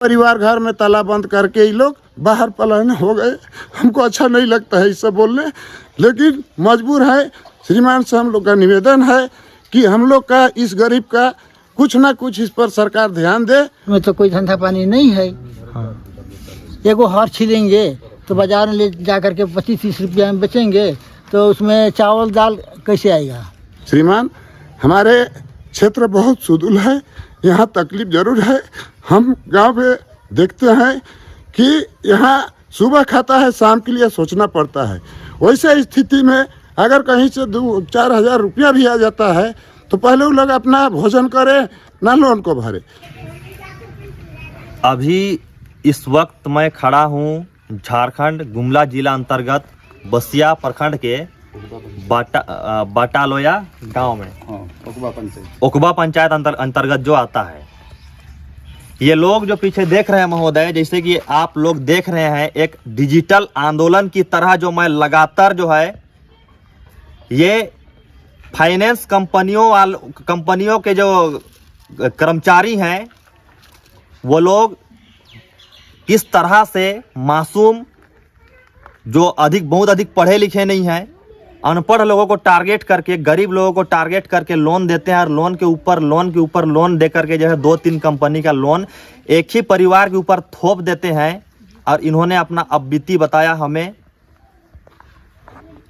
परिवार घर में ताला बंद करके ये लोग बाहर पलायन हो गए। हमको अच्छा नहीं लगता है इससे बोलने, लेकिन मजबूर है। श्रीमान से हम लोग का निवेदन है कि हम लोग का इस गरीब का कुछ ना कुछ इस पर सरकार ध्यान दे। में तो कोई धंधा पानी नहीं है। एगो हार छीलेंगे तो बाजार में ले जा करके 25-30 रुपया में बेचेंगे, तो उसमें चावल दाल कैसे आएगा? श्रीमान, हमारे क्षेत्र बहुत सुदूर है, यहाँ तकलीफ जरूर है। हम गांव में देखते हैं कि यहाँ सुबह खाता है, शाम के लिए सोचना पड़ता है। वैसे स्थिति में अगर कहीं से 2-4 हज़ार रुपया भी आ जाता है तो पहले वो लोग अपना भोजन करें, ना लोन को भरे। अभी इस वक्त मैं खड़ा हूँ झारखंड गुमला जिला अंतर्गत बसिया प्रखंड के बाटालोया गांव में, ओकबा पंचायत अंतर्गत जो आता है। ये लोग जो पीछे देख रहे हैं महोदय, जैसे कि आप लोग देख रहे हैं, एक डिजिटल आंदोलन की तरह जो मैं लगातार जो है ये फाइनेंस कंपनियों के जो कर्मचारी हैं वो लोग किस तरह से मासूम जो बहुत अधिक पढ़े लिखे नहीं हैं, अनपढ़ लोगों को टारगेट करके, गरीब लोगों को टारगेट करके लोन देते हैं, और लोन के ऊपर लोन दे करके जो है 2-3 कंपनी का लोन एक ही परिवार के ऊपर थोप देते हैं। और इन्होंने अपना अब बीती बताया हमें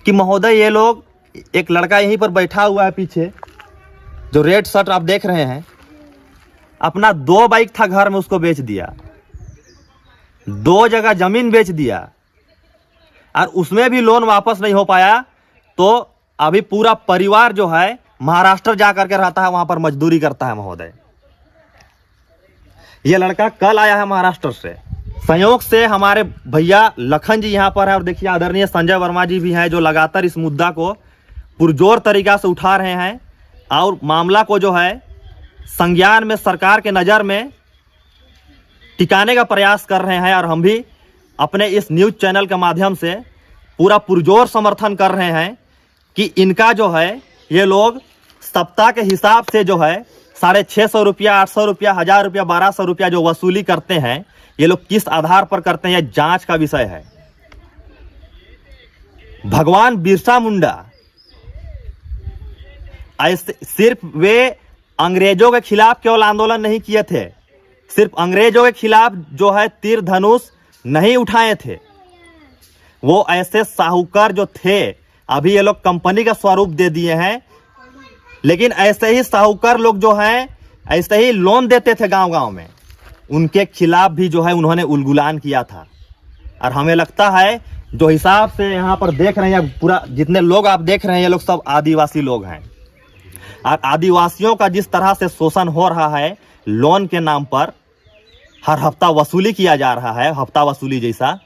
कि महोदय ये लोग, एक लड़का यहीं पर बैठा हुआ है पीछे जो रेड शर्ट आप देख रहे हैं, अपना 2 बाइक था घर में, उसको बेच दिया, 2 जगह जमीन बेच दिया, और उसमें भी लोन वापस नहीं हो पाया। तो अभी पूरा परिवार जो है महाराष्ट्र जा करके रहता है, वहां पर मजदूरी करता है महोदय। ये लड़का कल आया है महाराष्ट्र से। संयोग से हमारे भैया लखन जी यहाँ पर है, और देखिए आदरणीय संजय वर्मा जी भी हैं जो लगातार इस मुद्दा को पुरजोर तरीका से उठा रहे हैं और मामला को जो है संज्ञान में, सरकार के नज़र में टिकाने का प्रयास कर रहे हैं। और हम भी अपने इस न्यूज़ चैनल के माध्यम से पूरा पुरजोर समर्थन कर रहे हैं कि इनका जो है, ये लोग सप्ताह के हिसाब से जो है 650 रुपया, 800 रुपया, 1000 रुपया, 1200 रुपया जो वसूली करते हैं, ये लोग किस आधार पर करते हैं, यह जांच का विषय है। भगवान बिरसा मुंडा ऐसे सिर्फ वे अंग्रेजों के खिलाफ केवल आंदोलन नहीं किए थे, सिर्फ अंग्रेजों के खिलाफ जो है तीर धनुष नहीं उठाए थे, वो ऐसे साहूकार जो थे, अभी ये लोग कंपनी का स्वरूप दे दिए हैं, लेकिन ऐसे ही साहूकार लोग जो हैं ऐसे ही लोन देते थे गांव-गांव में, उनके खिलाफ भी जो है उन्होंने उलगुलान किया था। और हमें लगता है जो हिसाब से यहाँ पर देख रहे हैं, पूरा जितने लोग आप देख रहे हैं, ये लोग सब आदिवासी लोग हैं। और आदिवासियों का जिस तरह से शोषण हो रहा है, लोन के नाम पर हर हफ्ता वसूली किया जा रहा है, हफ्ता वसूली जैसा,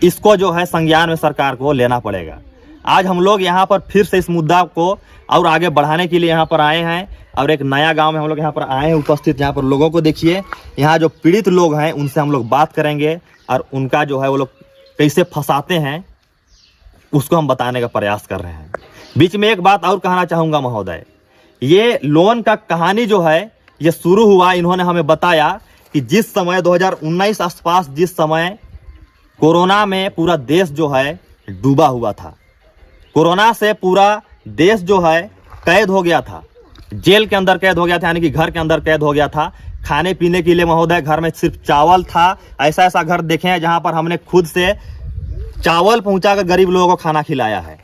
इसको जो है संज्ञान में सरकार को लेना पड़ेगा। आज हम लोग यहाँ पर फिर से इस मुद्दा को और आगे बढ़ाने के लिए यहाँ पर आए हैं, और एक नया गांव में हम लोग यहाँ पर आए हैं उपस्थित। यहाँ पर लोगों को देखिए, यहाँ जो पीड़ित लोग हैं उनसे हम लोग बात करेंगे, और उनका जो है वो लोग कैसे फंसाते हैं उसको हम बताने का प्रयास कर रहे हैं। बीच में एक बात और कहना चाहूँगा महोदय, ये लोन का कहानी जो है ये शुरू हुआ, इन्होंने हमें बताया कि जिस समय 2019 आसपास, जिस समय कोरोना में पूरा देश जो है डूबा हुआ था, कोरोना से पूरा देश जो है कैद हो गया था, जेल के अंदर कैद हो गया था, यानी कि घर के अंदर कैद हो गया था। खाने पीने के लिए महोदय घर में सिर्फ चावल था। ऐसा घर देखे हैं जहां पर हमने खुद से चावल पहुंचाकर गरीब लोगों को खाना खिलाया है।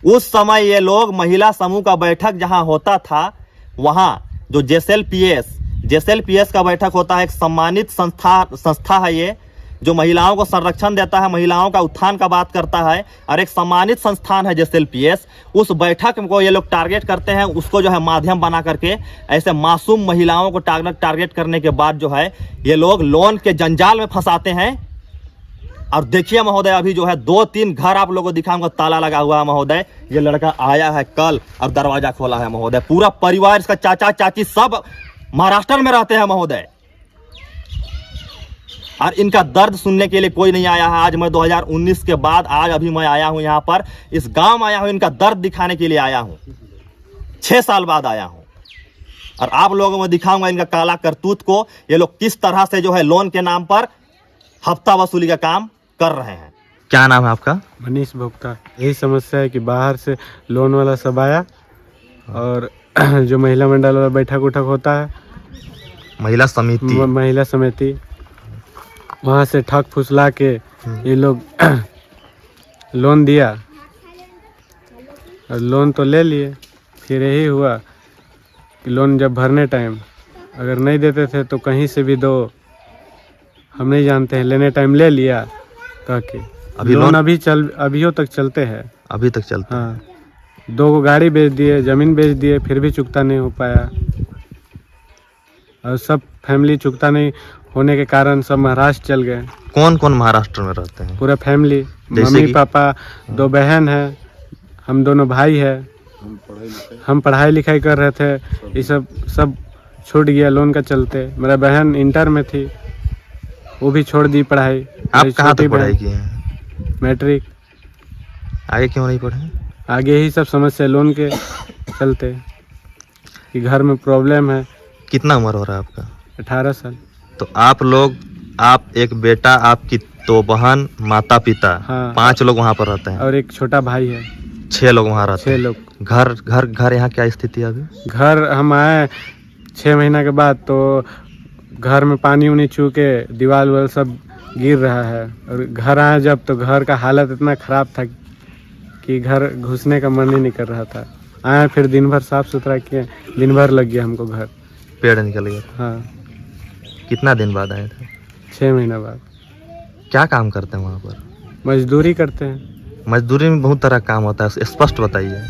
उस समय ये लोग महिला समूह का बैठक जहां होता था, वहां जो जेएसएलपीएस का बैठक होता है, एक सम्मानित संस्था है ये, जो महिलाओं को संरक्षण देता है, महिलाओं का उत्थान का बात करता है, और एक सम्मानित संस्थान है जेएसएलपीएस। उस बैठक को ये लोग टारगेट करते हैं, उसको जो है माध्यम बना करके ऐसे मासूम महिलाओं को टारगेट करने के बाद जो है ये लोग लोन के जंजाल में फंसाते हैं। और देखिए महोदय, अभी जो है 2-3 घर आप लोगों को दिखाऊंगा, ताला लगा हुआ है महोदय। ये लड़का आया है कल और दरवाजा खोला है महोदय। पूरा परिवार, इसका चाचा चाची सब महाराष्ट्र में रहते हैं महोदय, और इनका दर्द सुनने के लिए कोई नहीं आया है। आज मैं 2019 के बाद आज अभी मैं आया हूं यहाँ पर, इस गांव में आया हूं, इनका दर्द दिखाने के लिए आया हूं। 6 साल बाद आया हूं। और आप लोगों में दिखाऊंगा इनका काला करतूत को, ये लोग किस तरह से जो है लोन के नाम पर हफ्ता वसूली का काम कर रहे हैं। क्या नाम है आपका? मनीष भुगता। यही समस्या है कि बाहर से लोन वाला सब आया और जो महिला मंडल वाला बैठक उठक होता है, महिला समिति, महिला समिति, वहाँ से ठग फुसला के ये लोग लोन दिया और लोन तो ले लिए। फिर यही हुआ कि लोन जब भरने टाइम अगर नहीं देते थे तो कहीं से भी दो, हम नहीं जानते हैं, लेने टाइम ले लिया कह के। अभी लोन अभियों तक चलते हैं। अभी तक चलता है। हाँ, 2 गाड़ी बेच दिए, ज़मीन बेच दिए, फिर भी चुकता नहीं हो पाया। और सब फैमिली चुकता नहीं होने के कारण सब महाराष्ट्र चल गए। कौन कौन महाराष्ट्र में रहते हैं? पूरा फैमिली, जैसे मम्मी कि? पापा, 2 बहन है, हम दोनों भाई है। हम पढ़ाई लिखाई कर रहे थे, ये सब छूट गया लोन का चलते। मेरा बहन इंटर में थी, वो भी छोड़ दी पढ़ाई। आप मेरी कहाँ छोटी तक पढ़ाई बहन किए हैं? मैट्रिक। आगे क्यों नहीं पढ़े? आगे ही सब समस्या लोन के चलते कि घर में प्रॉब्लम है। कितना उम्र हो रहा है आपका? 18 साल। तो आप एक बेटा, आपकी 2 बहन, माता पिता, हाँ। 5 लोग वहाँ पर रहते हैं और एक छोटा भाई है। 6 लोग वहाँ रहते 6 हैं। लोग। घर यहाँ क्या स्थिति है अभी? घर हम आए 6 महीना के बाद तो घर में पानी उनी छू के दीवार वाल सब गिर रहा है। और घर आए जब तो घर का हालत इतना ख़राब था कि घर घुसने का मन ही नहीं कर रहा था। आए फिर दिन भर साफ़ सुथरा किए, दिन भर लग गया हमको घर। पेड़ निकल गया। हाँ, कितना दिन बाद आए थे? 6 महीना बाद। क्या काम करते हैं वहाँ पर? मजदूरी करते हैं। मजदूरी में बहुत तरह का काम होता है, स्पष्ट बताइए।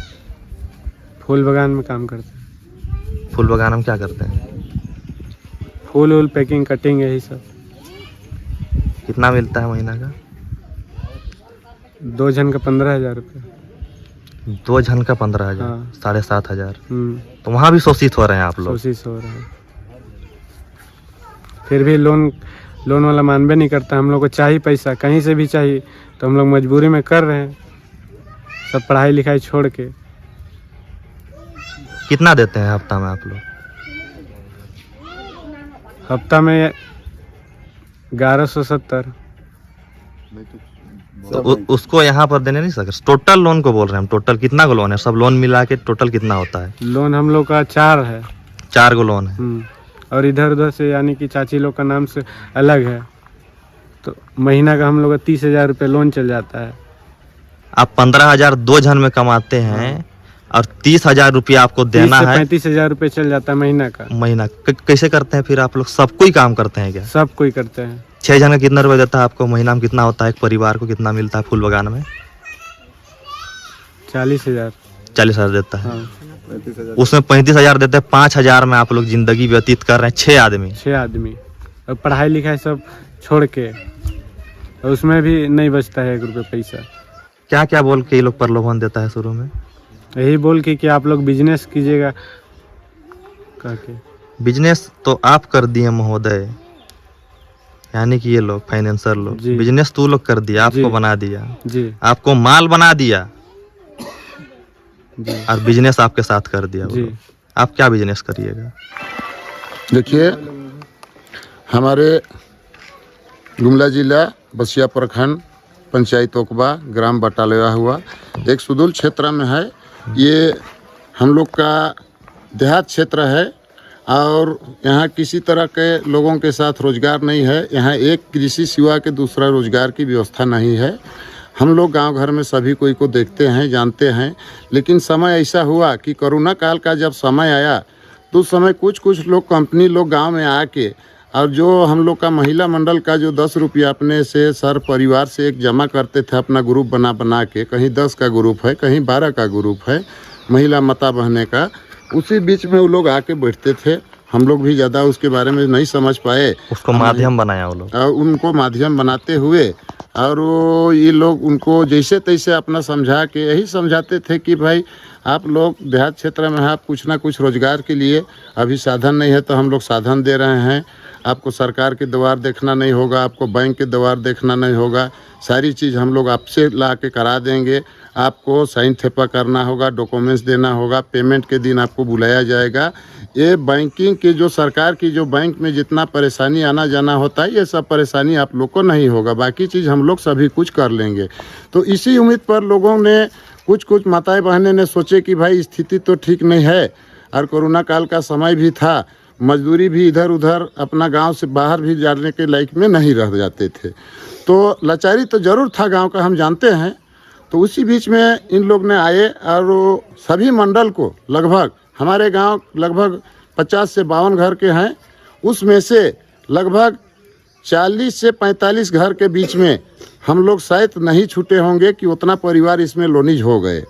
फूल बागान में काम करते हैं। फूल बागान में क्या करते हैं? फूल वूल पैकिंग, कटिंग, यही सब। कितना मिलता है महीना का? 2 जन का 15,000 रुपये। 2 जन का 15,000, हाँ। 7,500। तो वहाँ भी शोषित हो रहे हैं आप लोग? कोशिश हो रहा है। फिर भी लोन वाला मानबे नहीं करता। हम लोग को चाहिए पैसा, कहीं से भी चाहिए, तो हम लोग मजबूरी में कर रहे हैं, सब पढ़ाई लिखाई छोड़ के। कितना देते हैं हफ्ता में आप लोग? हफ्ता में 1170। तो उसको यहाँ पर देने नहीं सकते? टोटल लोन को बोल रहे हैं हम। टोटल कितना को लोन है? सब लोन मिला के टोटल कितना होता है? लोन हम लोग का 4 है। 4 को लोन है। और इधर उधर से यानी कि चाची लोग का नाम से अलग है, तो महीना का हम लोग का 30,000 रुपये लोन चल जाता है। आप 15,000 2 जन में कमाते हैं और 30,000 रुपया आपको देना है। 35,000 रुपये चल जाता है महीना का। महीना कैसे करते हैं फिर आप लोग? सब कोई काम करते हैं क्या? सब कोई करते हैं। 6 जन का कितना रुपया देता है आपको? महीना में कितना होता है? एक परिवार को कितना मिलता है फूल बागान में? 40,000। 40,000 देता है। हाँ। उसमें 35,000 देते हैं। 5,000 में आप लोग जिंदगी व्यतीत कर रहे हैं। 6 आदमी। 6 आदमी और पढ़ाई लिखाई सब छोड़ के, और उसमें भी नहीं बचता है 1 रुपये पैसा। क्या क्या बोल के ये लोग प्रलोभन देता है शुरू में? यही बोल के कि आप लोग बिजनेस कीजिएगा कह के। बिजनेस तो आप कर दिए महोदय, यानी कि ये लोग फाइनेंसर लोग। जी। बिजनेस तो लोग कर दिया, आपको जी। बना दिया, जी आपको माल बना दिया जी और बिजनेस आपके साथ कर दिया वो जी। लोग। आप क्या बिजनेस करिएगा? देखिए, हमारे गुमला जिला बसिया प्रखंड पंचायत ओकबा ग्राम बटालवा हुआ एक सुदूर क्षेत्र में है। ये हम लोग का देहात क्षेत्र है और यहाँ किसी तरह के लोगों के साथ रोजगार नहीं है। यहाँ एक कृषि सिवा के दूसरा रोजगार की व्यवस्था नहीं है। हम लोग गांव घर में सभी कोई को देखते हैं, जानते हैं, लेकिन समय ऐसा हुआ कि कोरोना काल का जब समय आया तो उस समय कुछ लोग कंपनी लोग गांव में आके और जो हम लोग का महिला मंडल का जो 10 रुपया अपने से सर परिवार से एक जमा करते थे अपना ग्रुप बना के, कहीं 10 का ग्रुप है, कहीं 12 का ग्रुप है महिला मता बहने का, उसी बीच में वो लोग आके बैठते थे। हम लोग भी ज़्यादा उसके बारे में नहीं समझ पाए, उसको माध्यम बनाया वो लोग। और उनको माध्यम बनाते हुए और वो ये लोग उनको जैसे तैसे अपना समझा के यही समझाते थे कि भाई आप लोग देहात क्षेत्र में आप कुछ ना कुछ रोजगार के लिए अभी साधन नहीं है तो हम लोग साधन दे रहे हैं। आपको सरकार के द्वार देखना नहीं होगा, आपको बैंक के द्वार देखना नहीं होगा, सारी चीज़ हम लोग आपसे ला के करा देंगे आपको साइन थेपा करना होगा, डॉक्यूमेंट्स देना होगा, पेमेंट के दिन आपको बुलाया जाएगा। ये बैंकिंग की जो सरकार की जो बैंक में जितना परेशानी आना जाना होता है, ये सब परेशानी आप लोग को नहीं होगा। बाकी चीज़ हम लोग सभी कुछ कर लेंगे। तो इसी उम्मीद पर लोगों ने कुछ माताएं बहनें ने सोचे कि भाई स्थिति तो ठीक नहीं है और कोरोना काल का समय भी था, मजदूरी भी इधर उधर अपना गांव से बाहर भी जाने के लायक में नहीं रह जाते थे, तो लाचारी तो ज़रूर था गांव का, हम जानते हैं। तो उसी बीच में इन लोग ने आए और वो सभी मंडल को लगभग हमारे गांव लगभग 50 से 52 घर के हैं, उसमें से लगभग 40 से 45 घर के बीच में हम लोग शायद नहीं छूटे होंगे कि उतना परिवार इसमें लोनीज हो गए।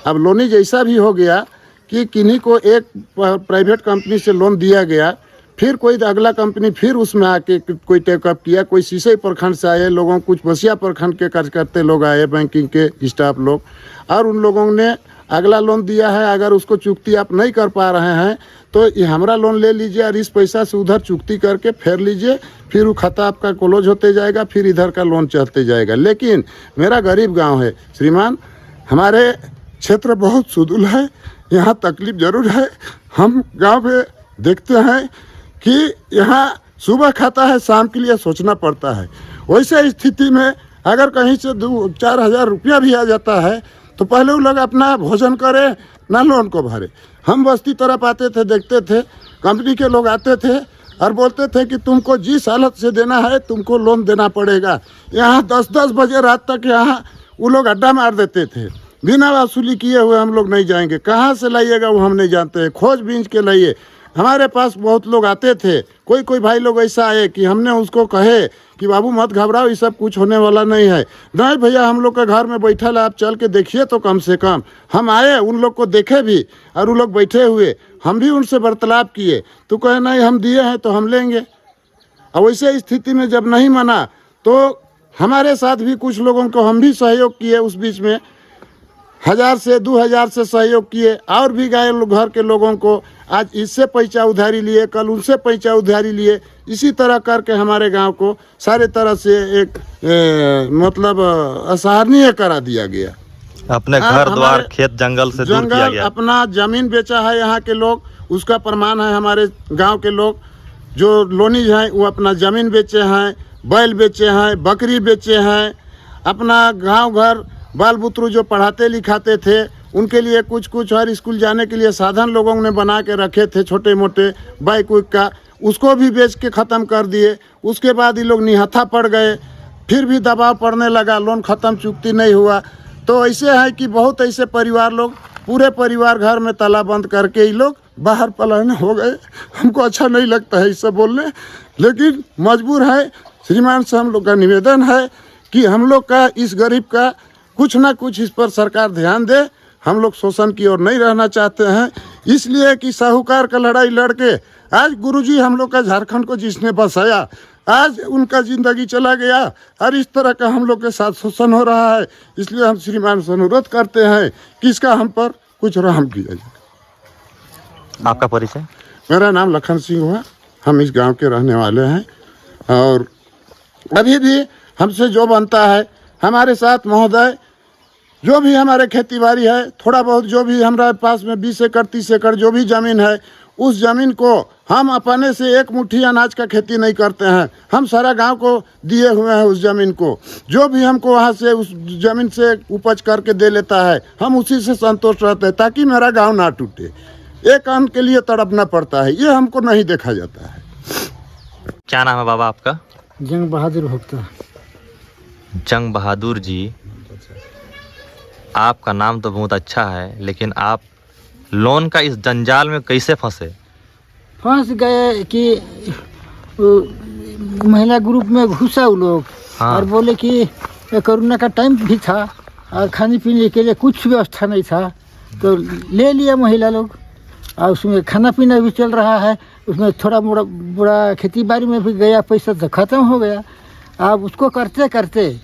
अब लोनीज ऐसा भी हो गया कि किन्हीं को एक प्राइवेट कंपनी से लोन दिया गया, फिर कोई अगला कंपनी फिर उसमें आके कोई टेकअप किया, कोई शीशे प्रखंड से आए लोगों, कुछ बसिया प्रखंड के कार्य करते लोग आए, बैंकिंग के स्टाफ लोग, और उन लोगों ने अगला लोन दिया है। अगर उसको चुकती आप नहीं कर पा रहे हैं तो ये हमारा लोन ले लीजिए और इस पैसा से उधर चुकती करके फेर लीजिए, फिर वो खाता आपका क्लोज होते जाएगा, फिर इधर का लोन चलते जाएगा। लेकिन मेरा गरीब गांव है श्रीमान, हमारे क्षेत्र बहुत सुदूर है, यहाँ तकलीफ ज़रूर है। हम गांव में देखते हैं कि यहाँ सुबह खाता है, शाम के लिए सोचना पड़ता है। वैसे स्थिति में अगर कहीं से 2-4 हज़ार रुपया भी आ जाता है तो पहले वो लोग अपना भोजन करें ना लोन को भरे। हम बस्ती तरफ आते थे, देखते थे कंपनी के लोग आते थे और बोलते थे कि तुमको जिस हालत से देना है तुमको लोन देना पड़ेगा। यहाँ 10-10 बजे रात तक यहाँ वो लोग अड्डा मार देते थे, बिना वसूली किए हुए हम लोग नहीं जाएंगे। कहाँ से लाइएगा वो हम नहीं जानते हैं, खोज बींच के लाइए। हमारे पास बहुत लोग आते थे, कोई भाई लोग ऐसा आए कि हमने उसको कहे कि बाबू मत घबराओ, ये सब कुछ होने वाला नहीं है। नहीं भैया, हम लोग के घर में बैठल है, आप चल के देखिए तो कम से कम। हम आए, उन लोग को देखे भी और वो लोग बैठे हुए, हम भी उनसे वार्तालाप किए तो कहे नहीं हम दिए हैं तो हम लेंगे। और वैसे स्थिति में जब नहीं माना तो हमारे साथ भी कुछ लोगों को हम भी सहयोग किए, उस बीच में 1000 से 2000 से सहयोग किए, और भी गए घर के लोगों को, आज इससे पैसा उधारी लिए, कल उनसे पैसा उधारी लिए। इसी तरह करके हमारे गांव को सारे तरह से एक मतलब असहनीय करा दिया गया। अपने घर द्वार खेत जंगल से दूर किया गया। अपना जमीन बेचा है यहाँ के लोग, उसका प्रमाण है। हमारे गांव के लोग जो लोनीज हैं वो अपना जमीन बेचे हैं, बैल बेचे हैं, बकरी बेचे हैं। अपना गांव घर बाल बुतरू जो पढ़ाते लिखाते थे उनके लिए कुछ हर स्कूल जाने के लिए साधन लोगों ने बना के रखे थे, छोटे मोटे बाइक उइक का, उसको भी बेच के ख़त्म कर दिए। उसके बाद ये लोग निहत्था पड़ गए, फिर भी दबाव पड़ने लगा, लोन ख़त्म चुकती नहीं हुआ। तो ऐसे है कि बहुत ऐसे परिवार लोग, पूरे परिवार घर में ताला बंद करके ये लोग बाहर पलायन हो गए। हमको अच्छा नहीं लगता है इससे बोलने, लेकिन मजबूर है। श्रीमान से हम लोग का निवेदन है कि हम लोग का, इस गरीब का कुछ ना कुछ इस पर सरकार ध्यान दे। हम लोग शोषण की ओर नहीं रहना चाहते हैं, इसलिए कि साहूकार का लड़ाई लड़के आज गुरुजी हम लोग का झारखंड को जिसने बसाया, आज उनका जिंदगी चला गया और इस तरह का हम लोग के साथ शोषण हो रहा है। इसलिए हम श्रीमान से अनुरोध करते हैं कि इसका हम पर कुछ रहम किया जाए। आपका परिचय? मेरा नाम लखन सिंह हुआ, हम इस गांव के रहने वाले हैं और अभी भी हमसे जो बनता है हमारे साथ महोदय, जो भी हमारे खेती बाड़ी है, थोड़ा बहुत जो भी हमारे पास में 20 एकड़ 30 एकड़ जो भी ज़मीन है, उस ज़मीन को हम अपने से एक मुट्ठी अनाज का खेती नहीं करते हैं। हम सारा गांव को दिए हुए हैं उस ज़मीन को। जो भी हमको वहाँ से उस ज़मीन से उपज करके दे लेता है, हम उसी से संतुष्ट रहते हैं, ताकि मेरा गांव ना टूटे। एक अन्न के लिए तड़पना पड़ता है, ये हमको नहीं देखा जाता है। क्या नाम है बाबा आपका? जंग बहादुर भुगता। जंग बहादुर जी, आपका नाम तो बहुत अच्छा है, लेकिन आप लोन का इस जंजाल में कैसे फंस गए कि महिला ग्रुप में घुसा वो लोग। हाँ। और बोले कि कोरोना का टाइम भी था और खाने पीने के लिए कुछ व्यवस्था नहीं था, तो ले लिया महिला लोग। और उसमें खाना पीना भी चल रहा है, उसमें थोड़ा बड़ा खेती बाड़ी में भी गया, पैसा तो ख़त्म हो गया। अब उसको करते करते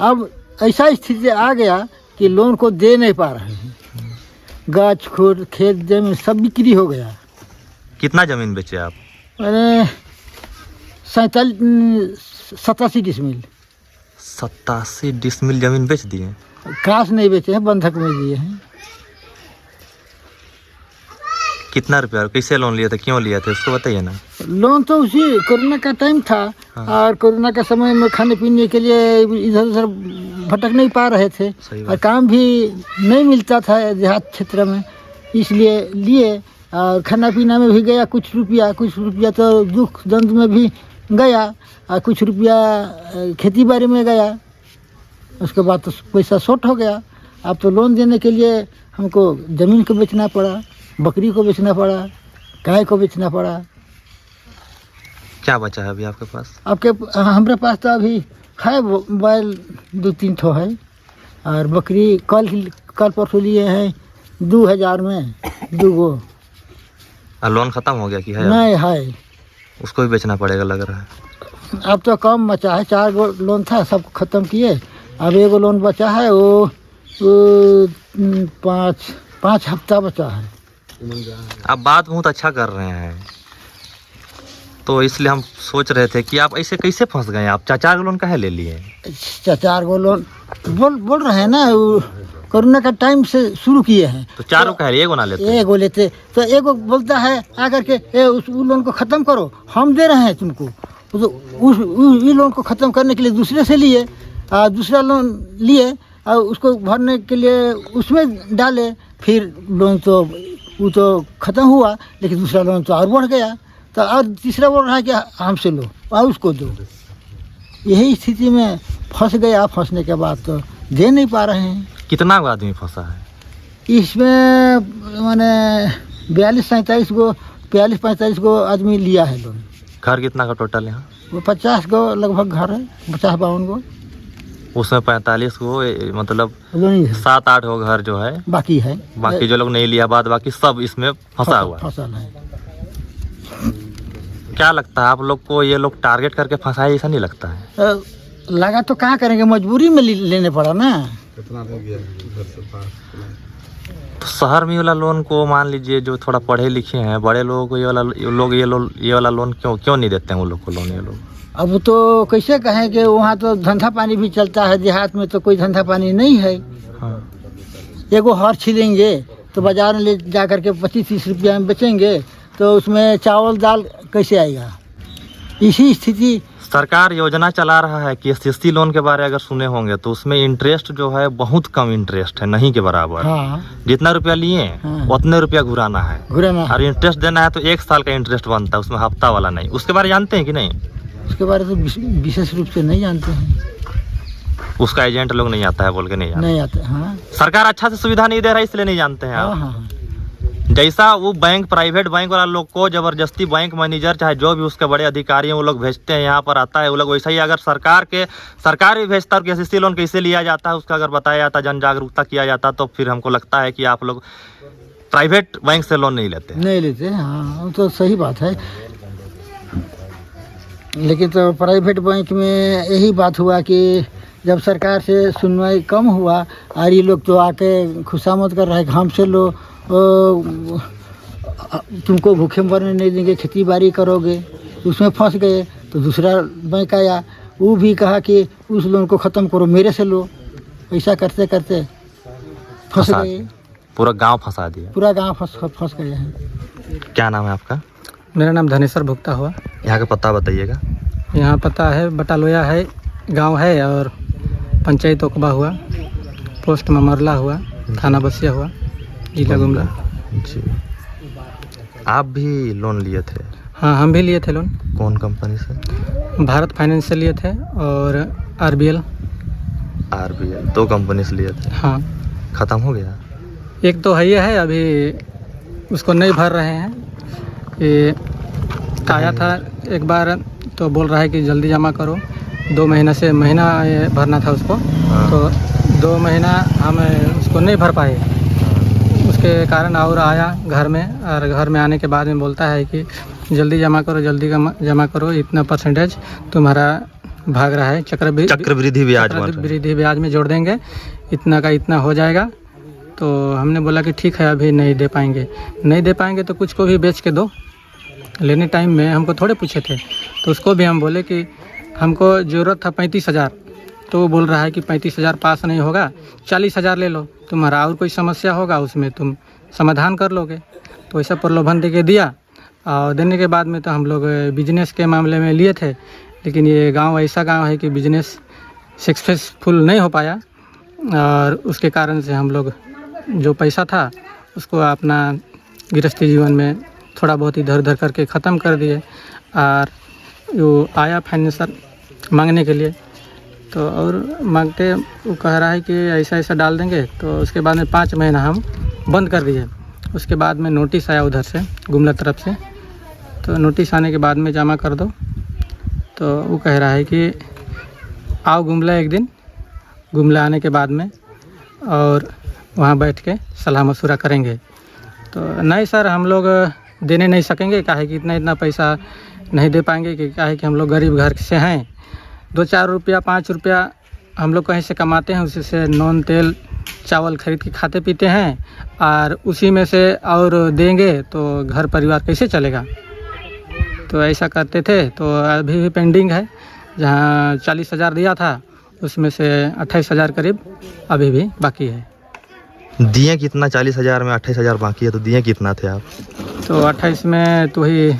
अब ऐसा स्थिति आ गया कि लोन को दे नहीं पा रहे हैं। गाछ खोर खेत जमीन सब बिक्री हो गया। कितना जमीन बेचे आप? मैंने 87 डिसमिल। 87 डिसमिल जमीन बेच दिए। काश नहीं बेचे हैं, बंधक में दिए हैं। कितना रुपया और कैसे लोन लिया था, क्यों लिया था, उसको बताइए ना। लोन तो उसी कोरोना का टाइम था। हाँ। और कोरोना के समय में खाने पीने के लिए इधर उधर भटक नहीं पा रहे थे सही और बात। काम भी नहीं मिलता था देहात क्षेत्र में, इसलिए लिए। और खाना पीना में भी गया कुछ रुपया तो दुख दर्द में भी गया, और कुछ रुपया खेती बाड़ी में गया। उसके बाद तो पैसा शॉर्ट हो गया। अब तो लोन देने के लिए हमको ज़मीन को बेचना पड़ा, बकरी को बेचना पड़ा, गाय को बेचना पड़ा। क्या बचा है अभी आपके पास? आपके हमारे पास तो अभी है बैल 2-3 ठो है, और बकरी कल परसों लिए हैं 2000 में 2 गो। लोन खत्म हो गया कि है? नहीं है, उसको भी बेचना पड़ेगा लग रहा है। अब तो कम बचा है। 4 गो लोन था, सब खत्म किए। अब 1 गो लोन बचा है, वो 5 हफ्ता बचा है। आप बात बहुत अच्छा कर रहे हैं, तो इसलिए हम सोच रहे थे कि आप ऐसे कैसे फंस गए। आप 4 लोन काहे ले लिए? 4 गो लोन बोल रहे हैं ना, वो कोरोना का टाइम से शुरू किए हैं। तो 4 कह रहे, 1 ना लेते? 1 गो लेते तो 1 गो बोलता है आकर के उस लोन को ख़त्म करो, हम दे रहे हैं तुमको। तो उस लोन को ख़त्म करने के लिए दूसरे से लिए, दूसरा लोन लिए और उसको भरने के लिए उसमें डाले। फिर लोन तो वो तो ख़त्म हुआ, लेकिन दूसरा लोन तो और बढ़ गया। तो और तीसरा बोल रहा है कि हमसे लो और उसको दो। यही स्थिति में फंस गया। फंसने के बाद तो दे नहीं पा रहे हैं। कितना आदमी फंसा है इसमें? मैंने 45 गो आदमी लिया है लोन। घर कितना का टोटल यहाँ? वो 50 गो लगभग घर है, 50-52 गो। उसमें 45 गो, मतलब लोन ही है, 7-8 गो घर जो है बाकी है। बाकी जो लोग नहीं लिया, बाद बाकी सब इसमें फंसा हुआ है। फसल है। क्या लगता है आप लोग को, ये लोग टारगेट करके फंसाए ऐसा नहीं लगता है? लगा तो क्या करेंगे, मजबूरी में लेने पड़ा ना। तो शहर में ये वाला लोन को मान लीजिए जो थोड़ा पढ़े लिखे हैं बड़े लोगों को ये वाला लोन क्यों नहीं देते हैं वो लोग को लोन? ये लोग अब तो कैसे कहें कि वहाँ तो धंधा पानी भी चलता है, देहात में तो कोई धंधा पानी नहीं है। हाँ। 1 गो हर छिलेंगे तो बाजार में ले जा करके 25-30 रुपया में बेचेंगे, तो उसमें चावल दाल कैसे आएगा? इसी स्थिति। सरकार योजना चला रहा है कि SC लोन के बारे में अगर सुने होंगे तो उसमें इंटरेस्ट जो है बहुत कम इंटरेस्ट है, नहीं के बराबर। हाँ, जितना रुपया लिए हाँ, उतने रुपया घुराना है। और इंटरेस्ट देना है तो 1 साल का इंटरेस्ट बनता है, उसमें हफ्ता वाला नहीं। उसके बारे में जानते हैं कि नहीं? उसके बारे में तो विशेष रूप से नहीं जानते हैं। उसका एजेंट लोग नहीं आता है बोल के नहीं जानते। नहीं आते। हाँ, सरकार अच्छा से सुविधा नहीं दे रहा है इसलिए नहीं जानते हैं हाँ, आप। हाँ। जैसा वो बैंक, प्राइवेट बैंक वाला लोग को जबरदस्ती बैंक मैनेजर चाहे जो भी उसके बड़े अधिकारी हैं वो लोग भेजते हैं, यहाँ पर आता है वो लोग, वैसा ही अगर सरकार भी भेजता है कि SC लोन कैसे लिया जाता है उसका अगर बताया जाता, जन जागरूकता किया जाता, तो फिर हमको लगता है कि आप लोग प्राइवेट बैंक से लोन नहीं लेते। नहीं लेते। हाँ, वो तो सही बात है। लेकिन तो प्राइवेट बैंक में यही बात हुआ कि जब सरकार से सुनवाई कम हुआ और ये लोग तो आके खुशामद कर रहे हैं कि हमसे लो, तुमको भूखे मरने नहीं देंगे, खेती बाड़ी करोगे। उसमें फंस गए। तो दूसरा बैंक आया, वो भी कहा कि उस लोन को ख़त्म करो, मेरे से लो। ऐसा करते करते फंस गए। पूरा गांव फंसा दिया। पूरा गांव फंस गए हैं। क्या नाम है आपका? मेरा नाम धनेश्वर भुगता हुआ। यहाँ का पता बताइएगा। यहाँ पता है बटालोया है, गांव है, और पंचायत ओकबा हुआ, पोस्ट ममरला हुआ, थाना बसिया हुआ, जिला गुमला। जी। आप भी लोन लिए थे? हाँ, हम भी लिए थे लोन। कौन कंपनी से? भारत फाइनेंस से लिए थे और RBL। 2 कंपनी से लिए थे। हाँ। ख़त्म हो गया? एक तो है ये है, अभी उसको नहीं भर रहे हैं। ये आया था एक बार तो बोल रहा है कि जल्दी जमा करो। 2 महीना से महीना भरना था उसको। हाँ। तो 2 महीना हम उसको नहीं भर पाए। उसके कारण और आया घर में, और घर में आने के बाद में बोलता है कि जल्दी जमा करो, जमा करो, इतना % तुम्हारा भाग रहा है, चक्रवृद्धि ब्याज में जोड़ देंगे, इतना का इतना हो जाएगा। तो हमने बोला कि ठीक है, अभी नहीं दे पाएंगे तो कुछ को भी बेच के दो। लेने टाइम में हमको थोड़े पूछे थे, तो उसको भी हम बोले कि हमको ज़रूरत था 35,000, तो वो बोल रहा है कि 35,000 पास नहीं होगा, 40,000 ले लो, तुम्हारा और कोई समस्या होगा उसमें तुम समाधान कर लोगे। तो ऐसा प्रलोभन दे के दिया, और देने के बाद में तो हम लोग बिजनेस के मामले में लिए थे, लेकिन ये गांव ऐसा गांव है कि बिजनेस सक्सेसफुल नहीं हो पाया, और उसके कारण से हम लोग जो पैसा था उसको अपना गृहस्थी जीवन में थोड़ा बहुत इधर उधर करके ख़त्म कर दिए। और वो आया फाइनेंसर मांगने के लिए, तो और मांगते वो कह रहा है कि ऐसा ऐसा डाल देंगे, तो उसके बाद में 5 महीना हम बंद कर दिए। उसके बाद में नोटिस आया उधर से, गुमला तरफ से, तो नोटिस आने के बाद में जमा कर दो। तो वो कह रहा है कि आओ गुमला एक दिन, गुमला आने के बाद में और वहाँ बैठ के सलाह मशुरा करेंगे। तो नहीं सर, हम लोग देने नहीं सकेंगे, काहे कि इतना पैसा नहीं दे पाएंगे, कि काहे कि हम लोग गरीब घर से हैं। 2-4 रुपया 5 रुपया हम लोग कहीं से कमाते हैं, उसी से नॉन तेल चावल खरीद के खाते पीते हैं, और उसी में से और देंगे तो घर परिवार कैसे चलेगा। तो ऐसा करते थे। तो अभी भी पेंडिंग है, जहाँ 40,000 दिया था उसमें से 28,000 करीब अभी भी बाकी है। दिए कितना? 40,000 में 28,000 बाकी है, तो दिए कितना थे आप? तो 28 में तो ही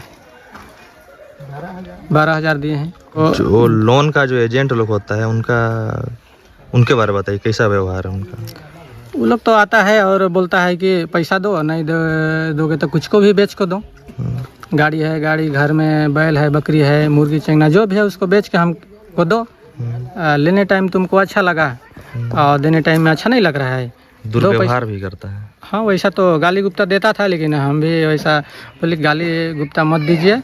12,000 दिए हैं। जो लोन का जो एजेंट लोग होता है उनके बारे में बताइए, कैसा व्यवहार है उनका? वो लोग तो आता है और बोलता है कि पैसा दो, नहीं दोगे तो कुछ को भी बेच को दो। गाड़ी है, गाड़ी घर में बैल है, बकरी है, मुर्गी चंगना जो भी है उसको बेच के हमको दो। लेने टाइम तुमको अच्छा लगा और देने टाइम में अच्छा नहीं लग रहा है, दुर्व्यवहार भी करता है। हाँ, वैसा तो गाली गुप्ता देता था, लेकिन हम भी वैसा बोले गाली गुप्ता मत दीजिए,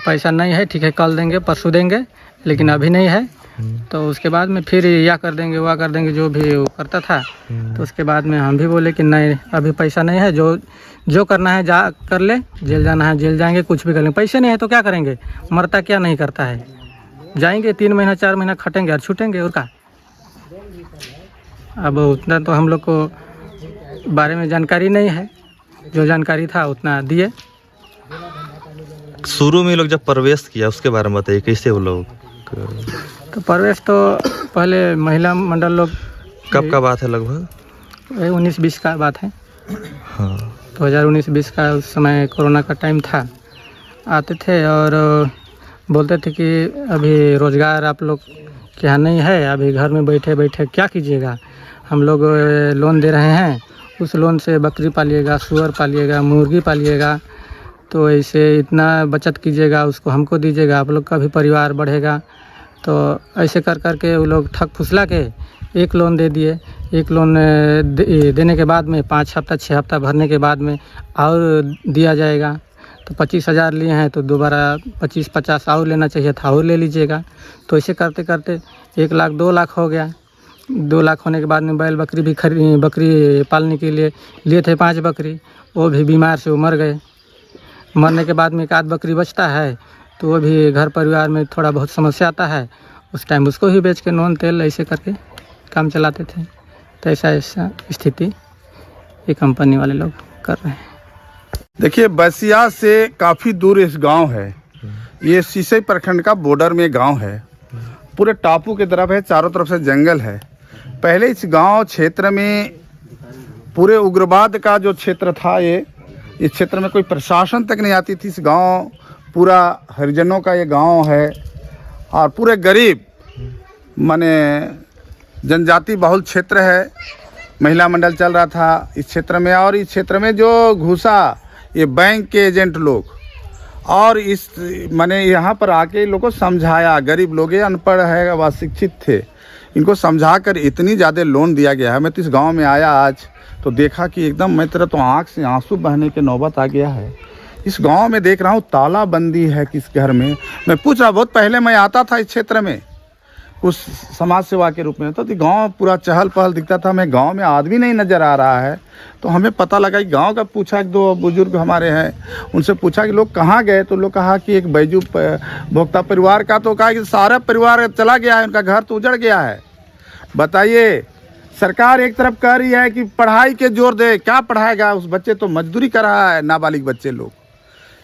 पैसा नहीं है, ठीक है कल देंगे परसों देंगे, लेकिन अभी नहीं है। तो उसके बाद में फिर या कर देंगे वह कर देंगे, जो भी वो करता था। तो उसके बाद में हम भी बोले कि नहीं, अभी पैसा नहीं है, जो करना है जा कर ले, जेल जाना है जेल जाएंगे, कुछ भी कर लेंगे। पैसे नहीं है तो क्या करेंगे, मरता क्या नहीं करता है, जाएंगे 3 महीना 4 महीना खटेंगे और छूटेंगे, और का। अब उतना तो हम लोग को बारे में जानकारी नहीं है, जो जानकारी था उतना दिए। शुरू में लोग जब प्रवेश किया उसके बारे में बताइए, कैसे वो लोग? तो प्रवेश तो पहले महिला मंडल लोग, कब का बात है लगभग? 19-20 का बात है। हाँ, 2019-20 का, उस समय कोरोना का टाइम था। आते थे और बोलते थे कि अभी रोज़गार आप लोग के यहाँ नहीं है, अभी घर में बैठे बैठे क्या कीजिएगा, हम लोग लोन दे रहे हैं, उस लोन से बकरी पालिएगा, सूअर पालिएगा, मुर्गी पालिएगा, तो ऐसे इतना बचत कीजिएगा, उसको हमको दीजिएगा, आप लोग का भी परिवार बढ़ेगा। तो ऐसे कर करके वो लोग ठग फुसला के एक लोन दे दिए। एक लोन देने के बाद में 5 हफ्ता 6 हफ्ता भरने के बाद में और दिया जाएगा। तो 25,000 लिए हैं तो दोबारा 25-50 और लेना चाहिए था, और ले लीजिएगा। तो ऐसे करते करते 1 लाख 2 लाख हो गया। 2 लाख होने के बाद में बैल बकरी भी बकरी पालने के लिए लिए थे 5 बकरी, वो भी बीमार से वो मर गए। मरने के बाद में 1 आध बकरी बचता है, तो वो भी घर परिवार में थोड़ा बहुत समस्या आता है, उस टाइम उसको ही बेच के नॉन तेल ऐसे करके काम चलाते थे। तो ऐसा स्थिति ये कंपनी वाले लोग कर रहे हैं। देखिए, बसिया से काफ़ी दूर इस गांव है। ये सीसई प्रखंड का बॉर्डर में गांव है, पूरे टापू की तरफ है, चारों तरफ से जंगल है। पहले इस गांव क्षेत्र में पूरे उग्रवाद का जो क्षेत्र था, इस क्षेत्र में कोई प्रशासन तक नहीं आती थी। इस गांव पूरा हरिजनों का ये गांव है और पूरे गरीब माने जनजाति बहुल क्षेत्र है। महिला मंडल चल रहा था इस क्षेत्र में, और इस क्षेत्र में जो घुसा ये बैंक के एजेंट लोग, और इस माने यहाँ पर आके लोगों को समझाया। गरीब लोग ये अनपढ़ है व शिक्षित थे, इनको समझा कर इतनी ज़्यादा लोन दिया गया है। मैं तो इस गांव में आया आज तो देखा कि एकदम मैं तेरा तो आँख से आंसू बहने के नौबत आ गया है। इस गांव में देख रहा हूँ तालाबंदी है किस घर में। मैं पूछ रहा, बहुत पहले मैं आता था इस क्षेत्र में कुछ समाज सेवा के रूप में, तो गांव पूरा चहल पहल दिखता था। मैं गांव में आदमी नहीं नज़र आ रहा है, तो हमें पता लगा कि गांव का पूछा, 2 बुजुर्ग हमारे हैं, उनसे पूछा कि लोग कहाँ गए, तो लोग कहा कि एक बैजू भोक्ता परिवार का, तो कहा कि सारा परिवार चला गया है, उनका घर तो उजड़ गया है। बताइए, सरकार एक तरफ कह रही है कि पढ़ाई के जोर दे, क्या पढ़ाएगा उस बच्चे, तो मजदूरी कर रहा है नाबालिग बच्चे लोग,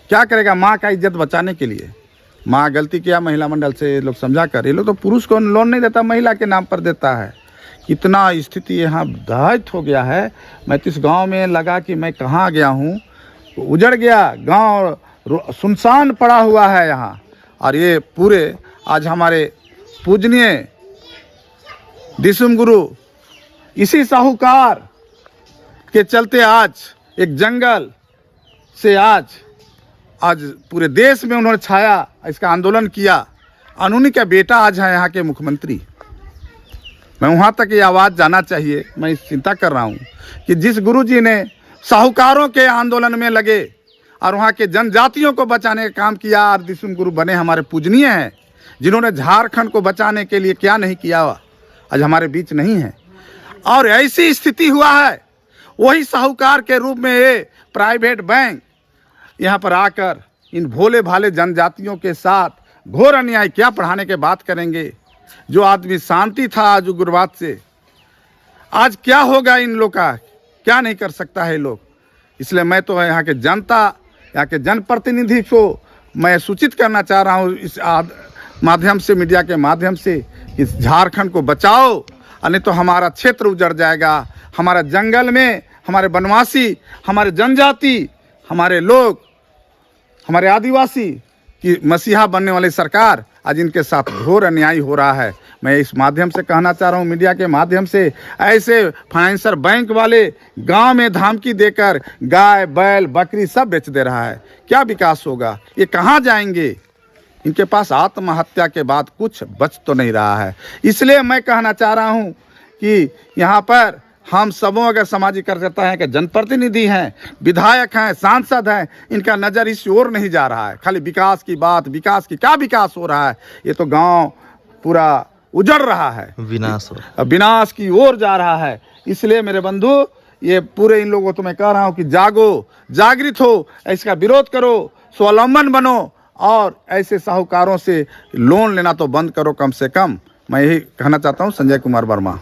क्या करेगा माँ का इज्जत बचाने के लिए। माँ गलती किया महिला मंडल से ये लोग समझा कर, ये लोग तो पुरुष को लोन नहीं देता, महिला के नाम पर देता है। कितना स्थिति यहाँ दाहित हो गया है। मैं तो इस गांव में लगा कि मैं कहाँ गया हूँ, उजड़ गया गांव, सुनसान पड़ा हुआ है यहाँ। और ये पूरे आज हमारे पूजनीय दिसुम गुरु इसी साहूकार के चलते आज एक जंगल से आज पूरे देश में उन्होंने छाया, इसका आंदोलन किया। और उन्हीं का बेटा आज है यहाँ के मुख्यमंत्री। मैं वहाँ तक ये आवाज़ जाना चाहिए। मैं इस चिंता कर रहा हूँ कि जिस गुरुजी ने साहूकारों के आंदोलन में लगे और वहाँ के जनजातियों को बचाने का काम किया, और दिसुम गुरु बने हमारे पूजनीय हैं, जिन्होंने झारखंड को बचाने के लिए क्या नहीं किया, आज हमारे बीच नहीं है। और ऐसी स्थिति हुआ है, वही साहूकार के रूप में ये प्राइवेट बैंक यहाँ पर आकर इन भोले भाले जनजातियों के साथ घोर अन्याय, क्या पढ़ाने के बात करेंगे। जो आदमी शांति था आज उग्रवाद से, आज क्या होगा इन लोग का, क्या नहीं कर सकता है लोग। इसलिए मैं तो यहाँ के जनता, यहाँ के जनप्रतिनिधि को मैं सूचित करना चाह रहा हूँ इस माध्यम से, मीडिया के माध्यम से, कि झारखंड को बचाओ, नहीं तो हमारा क्षेत्र उजड़ जाएगा। हमारा जंगल में हमारे वनवासी, हमारे जनजाति, हमारे लोग, हमारे आदिवासी की मसीहा बनने वाली सरकार आज इनके साथ घोर अन्याय हो रहा है। मैं इस माध्यम से कहना चाह रहा हूँ, मीडिया के माध्यम से, ऐसे फाइनेंसर बैंक वाले गांव में धमकी देकर गाय बैल बकरी सब बेच दे रहा है। क्या विकास होगा, ये कहाँ जाएंगे। इनके पास आत्महत्या के बाद कुछ बच तो नहीं रहा है। इसलिए मैं कहना चाह रहा हूँ कि यहाँ पर हम सबों, अगर सामाजिक कार्यकर्ता हैं, कि जनप्रतिनिधि हैं, विधायक हैं, सांसद हैं, इनका नज़र इस ओर नहीं जा रहा है। खाली विकास की बात, विकास की क्या विकास हो रहा है। ये तो गांव पूरा उजड़ रहा है, विनाश की ओर जा रहा है। इसलिए मेरे बंधु, ये पूरे इन लोगों को मैं कह रहा हूँ कि जागो, जागृत हो, इसका विरोध करो, स्वावलंबन बनो, और ऐसे साहूकारों से लोन लेना तो बंद करो कम से कम। मैं यही कहना चाहता हूँ। संजय कुमार वर्मा।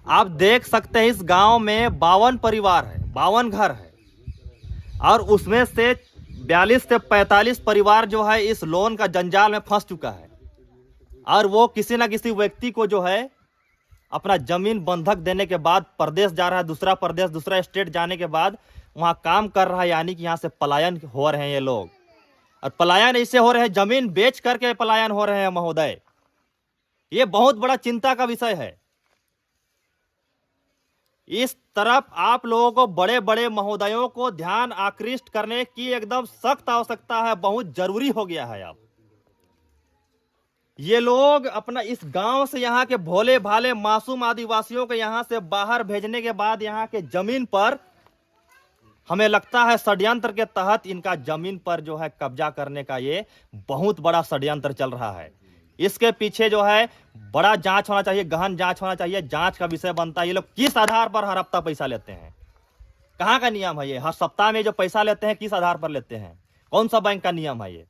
आप देख सकते हैं इस गांव में 52 परिवार है, 52 घर है, और उसमें से 42 से 45 परिवार जो है इस लोन का जंजाल में फंस चुका है। और वो किसी ना किसी व्यक्ति को जो है अपना जमीन बंधक देने के बाद प्रदेश जा रहा है, दूसरा प्रदेश, दूसरा स्टेट जाने के बाद वहाँ काम कर रहा है, यानी कि यहाँ से पलायन हो रहे हैं ये लोग। और पलायन ऐसे हो रहे हैं, जमीन बेच करके पलायन हो रहे हैं महोदय। ये बहुत बड़ा चिंता का विषय है। इस तरफ आप लोगों को, बड़े बड़े महोदयों को ध्यान आकृष्ट करने की एकदम सख्त आवश्यकता है, बहुत जरूरी हो गया है। अब ये लोग अपना इस गांव से, यहाँ के भोले भाले मासूम आदिवासियों को यहाँ से बाहर भेजने के बाद यहाँ के जमीन पर, हमें लगता है षड्यंत्र के तहत इनका जमीन पर जो है कब्जा करने का ये बहुत बड़ा षड्यंत्र चल रहा है। इसके पीछे जो है बड़ा जांच होना चाहिए, गहन जांच होना चाहिए। जांच का विषय बनता है ये लोग किस आधार पर हर हफ्ता पैसा लेते हैं, कहाँ का नियम है ये। हर सप्ताह में जो पैसा लेते हैं किस आधार पर लेते हैं, कौन सा बैंक का नियम है ये।